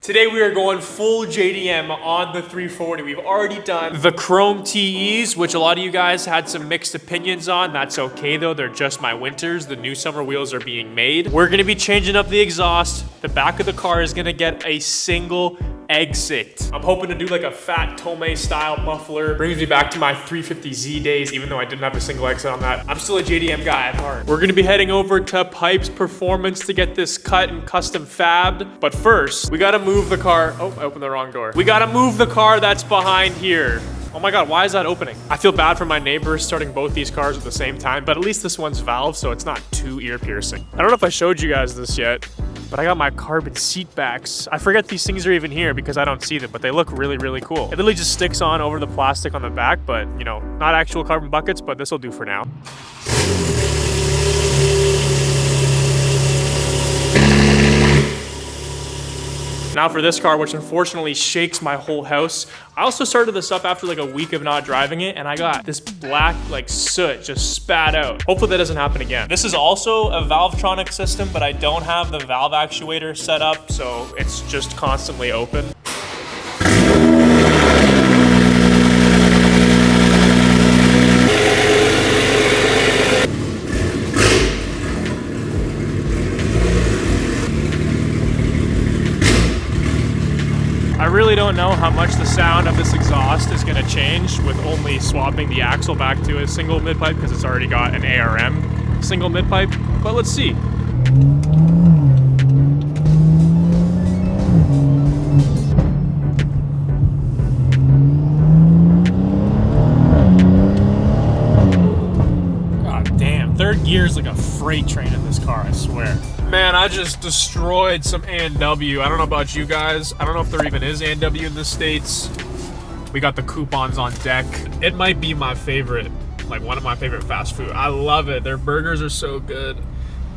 Today we are going full JDM on the 340. We've already done the chrome TEs, which a lot of you guys had some mixed opinions on. That's okay though, they're just my winters. The new summer wheels are being made. We're gonna be changing up the exhaust. The back of the car is gonna get a single exit. I'm hoping to do like a fat Tomei style muffler. Brings me back to my 350Z days, even though I didn't have a single exit on that. I'm still a JDM guy at heart. We're gonna be heading over to Pipes Performance to get this cut and custom fabbed. But first, we gotta move the car. Oh, I opened the wrong door. We gotta move the car that's behind here. Oh my God, why is that opening? I feel bad for my neighbors starting both these cars at the same time, but at least this one's valve, so it's not too ear piercing. I don't know if I showed you guys this yet, but I got my carbon seat backs. I forget these things are even here because I don't see them, but they look really, really cool. It literally just sticks on over the plastic on the back, but you know, not actual carbon buckets, but this will do for now. Now for this car, which unfortunately shakes my whole house. I also started this up after like a week of not driving it, and I got this black like soot just spat out. Hopefully that doesn't happen again. This is also a Valvetronic system, but I don't have the valve actuator set up, so it's just constantly open. I really don't know how much the sound of this exhaust is going to change with only swapping the axle back to a single mid-pipe because it's already got an ARM single mid-pipe, but let's see. God damn, third gear is like a freight train in this car, I swear. Man, I just destroyed some A&W. I don't know about you guys. I don't know if there even is A&W in the States. We got the coupons on deck. It might be my favorite, like one of my favorite fast food. I love it. Their burgers are so good.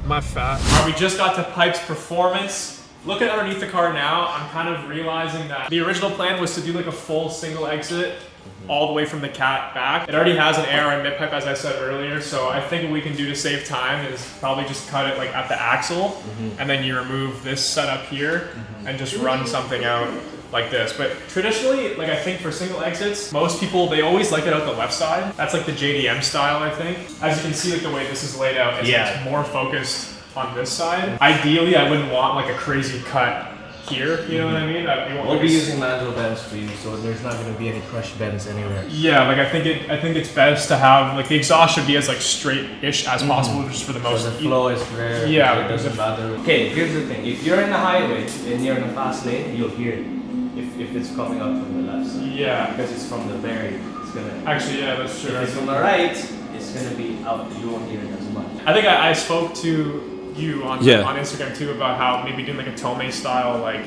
My fat. All right, we just got to Pipes Performance. Looking underneath the car now, I'm kind of realizing that the original plan was to do like a full single exit all the way from the cat back. It already has an ARM mid-pipe, as I said earlier, so I think what we can do to save time is probably just cut it like at the axle, and then you remove this setup here and just run something out like this. But traditionally, like I think for single exits, most people, they always like it out the left side. That's like the JDM style, I think. As you can see, like the way this is laid out, it's more focused on this side. Ideally, I wouldn't want like a crazy cut here, you know what I mean? We'll be using manual bends for you, so there's not going to be any crush bends anywhere. Yeah, like I think it's best to have like the exhaust should be as like straight-ish as possible, just for the most. So the flow is rare. Yeah, it doesn't matter. Okay, here's the thing: if you're in the highway and you're in the fast lane, you'll hear it if it's coming up from the left side. Yeah, because it's from the very. It's gonna. Actually, yeah, that's true. If it's from the right, it's gonna be out. You won't hear it as much. I think I spoke to you on Instagram too about how maybe doing like a Tomei style like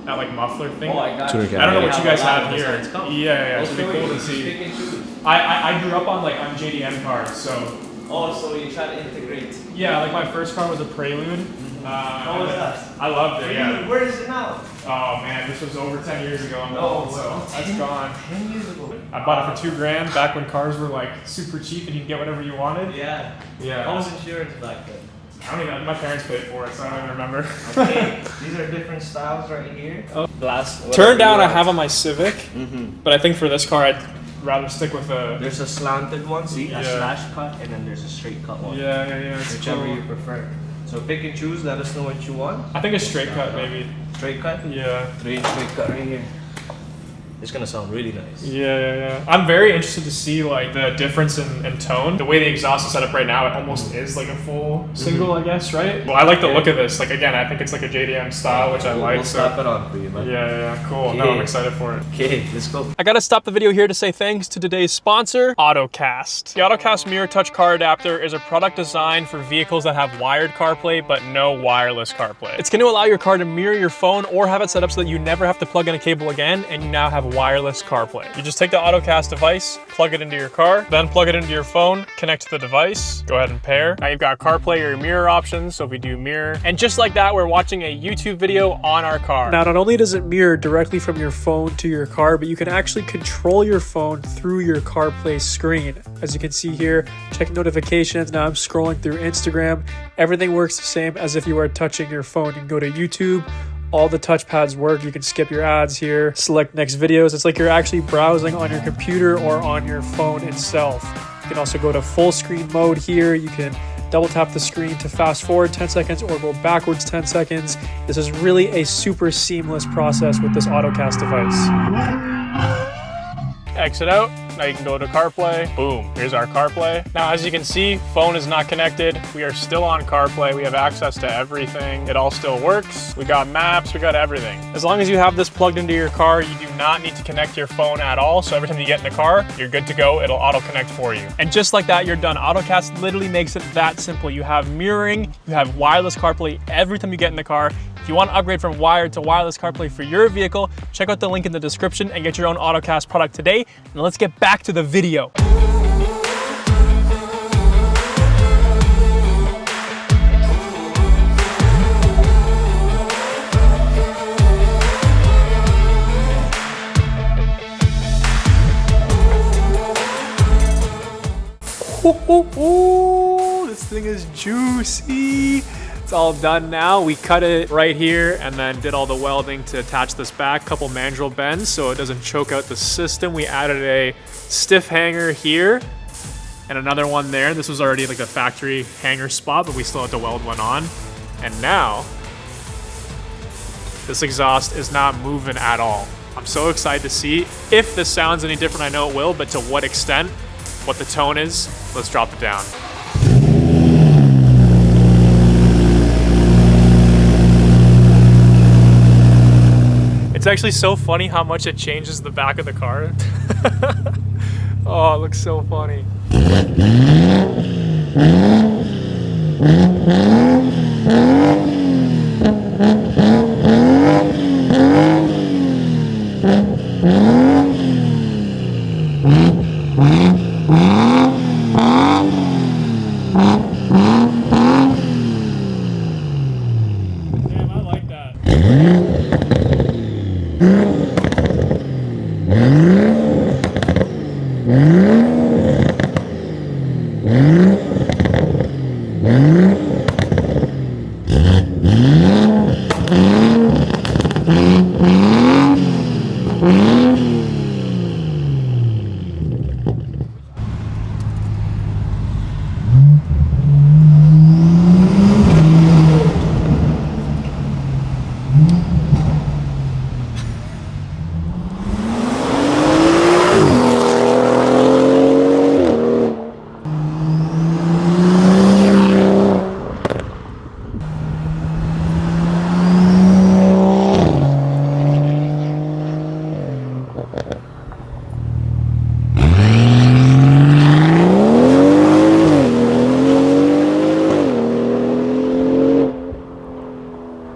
that like muffler thing. Oh, I got it. I don't know what you guys have here. Yeah, it'd be cool to see. I grew up on JDM cars, so. Oh, so you try to integrate. Yeah, like my first car was a Prelude. How was that? I loved it. Yeah. Where is it now? Oh man, this was over 10 years ago. So that's gone. 10 years ago. I bought it for $2,000 back when cars were like super cheap and you could get whatever you wanted. Yeah. How was insurance back then? I don't even, my parents paid for it, so I don't even remember. Okay, these are different styles right here. Oh. Turn down I have on my Civic, but I think for this car I'd rather stick with a... There's a slanted one, see? A slash cut, and then there's a straight cut one. Yeah. Whichever you prefer. So pick and choose, let us know what you want. I think a straight cut maybe. Straight cut? Yeah. 3-inch straight cut right here. It's gonna sound really nice. Yeah. I'm very interested to see like the difference in tone. The way the exhaust is set up right now, it almost is like a full single, I guess, right? Well, I like the look of this. Like again, I think it's like a JDM style, which I like. We'll slap it on for you, man. Yeah, cool. Okay. No, I'm excited for it. Okay, let's go. I gotta stop the video here to say thanks to today's sponsor, AutoCast. The AutoCast Mirror Touch Car Adapter is a product designed for vehicles that have wired CarPlay, but no wireless CarPlay. It's gonna allow your car to mirror your phone or have it set up so that you never have to plug in a cable again, and you now have wireless CarPlay. You just take the AutoCast device, plug it into your car, then plug it into your phone, connect to the device, go ahead and pair. Now you've got CarPlay or your mirror options, so if we do mirror, and just like that, we're watching a YouTube video on our car. Now, not only does it mirror directly from your phone to your car, but you can actually control your phone through your CarPlay screen. As you can see here, check notifications. Now I'm scrolling through Instagram. Everything works the same as if you are touching your phone. You can go to YouTube, All the touchpads work. You can skip your ads here, select next videos. It's like you're actually browsing on your computer or on your phone itself. You can also go to full screen mode here. You can double tap the screen to fast forward 10 seconds or go backwards 10 seconds. This is really a super seamless process with this AutoCast device. Exit out. Now you can go to CarPlay. Boom, here's our CarPlay. Now, as you can see, phone is not connected. We are still on CarPlay. We have access to everything. It all still works. We got maps, we got everything. As long as you have this plugged into your car, you do not need to connect your phone at all. So every time you get in the car, you're good to go. It'll auto connect for you. And just like that, you're done. AutoCast literally makes it that simple. You have mirroring, you have wireless CarPlay every time you get in the car. If you want to upgrade from wired to wireless CarPlay for your vehicle, check out the link in the description and get your own AutoCast product today. And let's get back to the video. Ooh, this thing is juicy. It's all done now. We cut it right here and then did all the welding to attach this back, couple mandrel bends so it doesn't choke out the system. We added a stiff hanger here and another one there. This was already like a factory hanger spot, but we still had to weld one on. And now, this exhaust is not moving at all. I'm so excited to see if this sounds any different. I know it will, but to what extent, what the tone is. Let's drop it down. It's actually so funny how much it changes the back of the car. Oh, it looks so funny. Damn, I like that.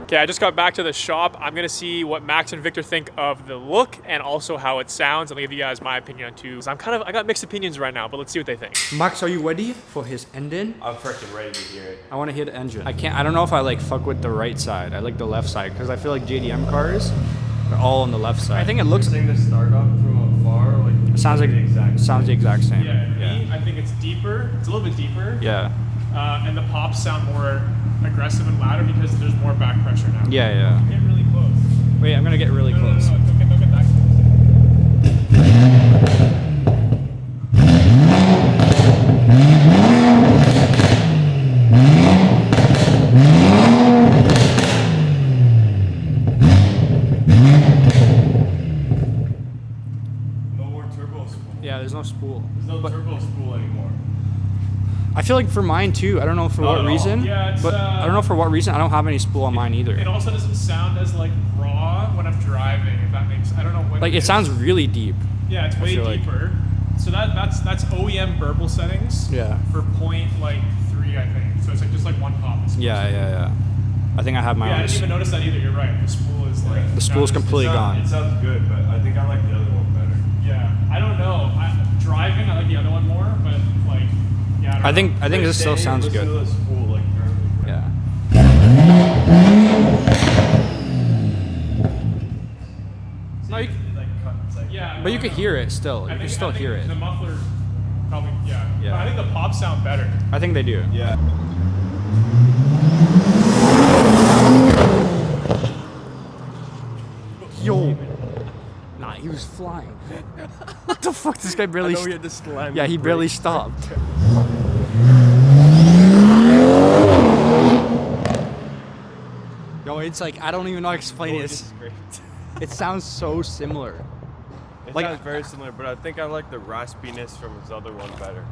Okay, I just got back to the shop. I'm gonna see what Max and Victor think of the look and also how it sounds. I'll give you guys my opinion on too. I got mixed opinions right now, but let's see what they think. Max, are you ready for his engine? I'm freaking ready to hear it. I want to hear the engine. I don't know if I like fuck with the right side. I like the left side because I feel like JDM cars are all on the left side. I think it looks. Seeing the start up from afar, like It sounds like the exact same. Yeah, me, I think it's deeper. It's a little bit deeper. Yeah. And the pops sound more aggressive and louder because there's more back pressure now. Yeah, yeah. Get really close. Wait, I'm gonna get really close. No, don't get that close. no more turbo spool. Yeah, there's no spool. There's no turbo spool anymore. I feel like for mine too. I don't know for what reason. Yeah, it's, but I don't know for what reason. I don't have any spool on mine either. It also doesn't sound as like raw when I'm driving. If that makes, I don't know what. Like it sounds really deep. Yeah, it's way deeper. So that's OEM burble settings. Yeah. For point like 3, I think. So it's like just like one pop. Yeah. I think I have my own. I didn't even notice that either. You're right. The spool is like. The spool's completely gone. It sounds good, but I think I like the other one better. Yeah, I don't know. Driving, I like the other one more, but like, yeah. I think this still sounds good. To the spool, like, perfect. Yeah. No, you can, like, it's like, yeah. But you could hear it still. You can still hear it. The muffler probably, yeah. Yeah. But I think the pops sound better. I think they do. Yeah. Yo. Nah, he was flying. What the fuck? This guy barely. I know he had to slam. Yeah, he barely stopped. Yo, it's like I don't even know how to explain it. It sounds so similar. It Like- sounds very similar, but I think I like the raspiness from his other one better.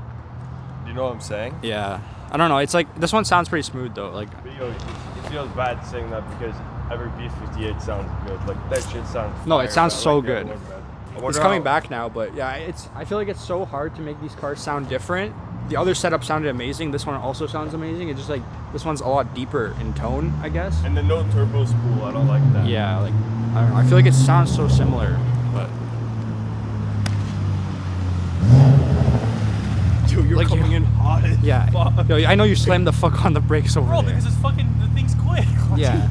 Do you know what I'm saying? Yeah, I don't know. It's like this one sounds pretty smooth though. Like But, yo, it feels bad saying that because every B58 sounds good. Like that shit sounds. No, it fire, sounds but I so like the other good. one better. I it's wonder coming how- back now, but yeah, I feel like it's so hard to make these cars sound different. The other setup sounded amazing. This one also sounds amazing. It's just like this one's a lot deeper in tone, I guess. And the no turbo spool, I don't like that. Yeah, like I don't know. I feel like it sounds so similar, but Dude, you're Like, coming in hot as yeah. fuck. Yo, I know you slammed the fuck on the brakes over Bro, there. because it's fucking, the thing's quick. Yeah,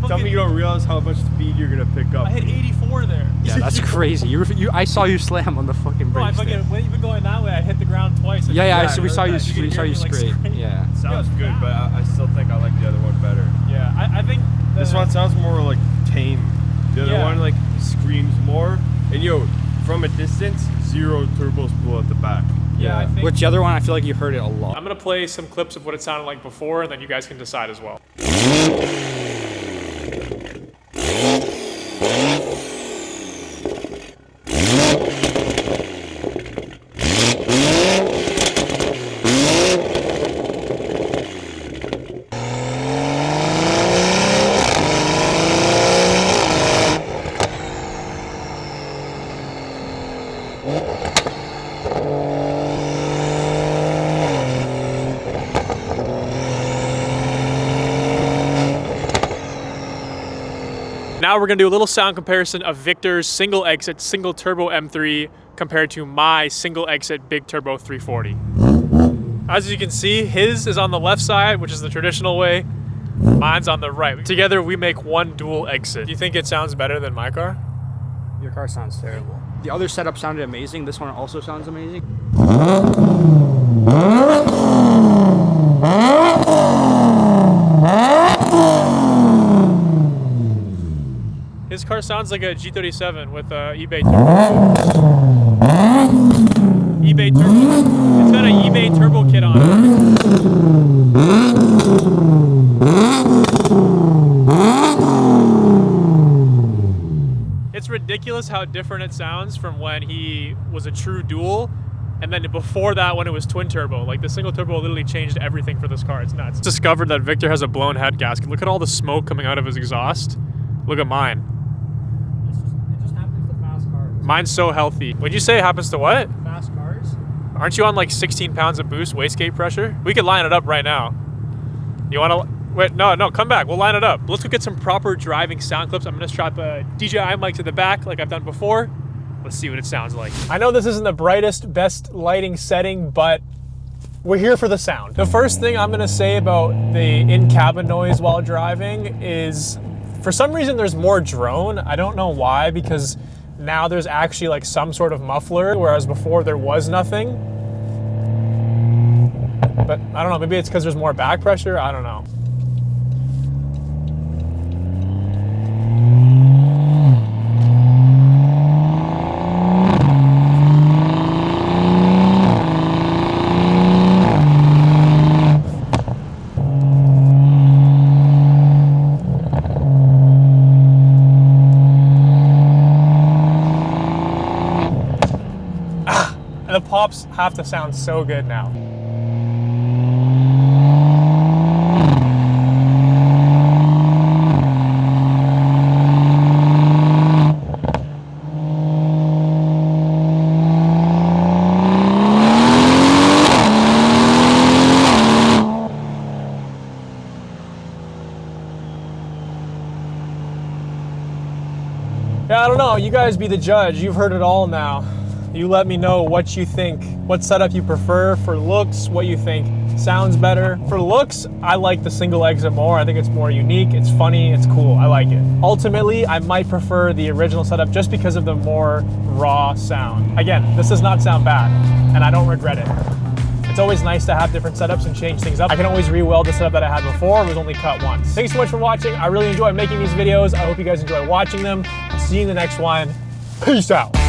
Tell me you don't realize how much speed you're gonna pick up. I hit 84 there. yeah, that's crazy. I saw you slam on the fucking Bro, I brakes. fucking, there. even going that way, I hit the ground twice. Yeah, Yeah, we saw I you. heard that. We saw you Like, scrape. Yeah. Sounds good, but I still think I like the other one better. Yeah, I think This one sounds more like tame. The other Yeah. one like screams more. And yo, from a distance, zero turbo spool at the back. Yeah, I think. Which the other one, I feel like you heard it a lot. I'm gonna play some clips of what it sounded like before, and then you guys can decide as well. Now we're gonna do a little sound comparison of Victor's single exit, single turbo M3 compared to my single exit big turbo 340. As you can see, his is on the left side, which is the traditional way. Mine's on the right. Together we make one dual exit. Do you think it sounds better than my car? Your car sounds terrible. The other setup sounded amazing. This one also sounds amazing. His car sounds like a G37 with eBay turbo. eBay turbo. It's got an eBay turbo kit on it. It's ridiculous how different it sounds from when he was a true dual, and then before that when it was twin turbo. Like the single turbo literally changed everything for this car. It's nuts. Discovered that Victor has a blown head gasket. Look at all the smoke coming out of his exhaust. Look at mine. It just happens to fast cars. Mine's so healthy. Would you say it happens to what? Fast cars? Aren't you on like 16 pounds of boost wastegate pressure? We could line it up right now. You want to? Wait, no, come back. We'll line it up. Let's go get some proper driving sound clips. I'm going to strap a DJI mic to the back like I've done before. Let's see what it sounds like. I know this isn't the brightest, best lighting setting, but we're here for the sound. The first thing I'm going to say about the in-cabin noise while driving is, for some reason, there's more drone. I don't know why, because now there's actually like some sort of muffler, whereas before there was nothing. But I don't know, maybe it's because there's more back pressure. I don't know. And the pops have to sound so good now. Yeah, I don't know. You guys be the judge. You've heard it all now. You let me know what you think, what setup you prefer for looks, what you think sounds better. For looks, I like the single exit more. I think it's more unique, it's funny, it's cool, I like it. Ultimately, I might prefer the original setup just because of the more raw sound. Again, this does not sound bad, and I don't regret it. It's always nice to have different setups and change things up. I can always re-weld the setup that I had before. It was only cut once. Thanks so much for watching. I really enjoy making these videos. I hope you guys enjoy watching them. See you in the next one. Peace out.